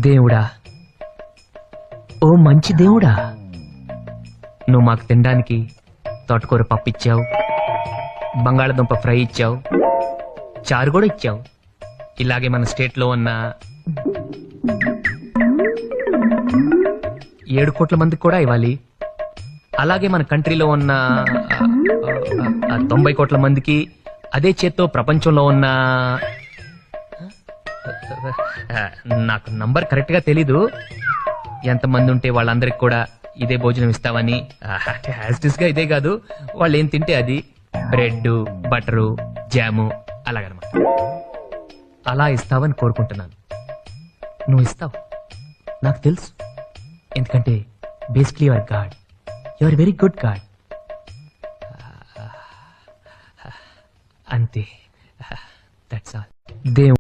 దేవుడా, ఓ మంచి దేవుడా, నువ్వు మాకు తినడానికి తోటకూర పప్పు ఇచ్చావు, బంగాళదుంప ఫ్రై ఇచ్చావు, చారు కూడా ఇచ్చావు. ఇలాగే మన స్టేట్లో ఉన్న 7 కోట్ల మందికి కూడా ఇవ్వాలి. అలాగే మన కంట్రీలో ఉన్న 90 కోట్ల మందికి, అదే చేత్తో ప్రపంచంలో ఉన్న నాకు నంబర్ కరెక్ట్ గా తెలీదు, ఎంతమంది ఉంటే వాళ్ళందరికి కూడా ఇదే భోజనం ఇస్తావని. యాజ్ గా ఇదే కాదు, వాళ్ళు ఏం తింటే అది, బ్రెడ్, బటరు, జాము అలాగనమాట. అలా ఇస్తావని కోరుకుంటున్నాను. నువ్వు ఇస్తావు, నాకు తెలుసు. ఎందుకంటే basically your God, your very good God. అంతే, దట్స్ ఆల్. దేవుడు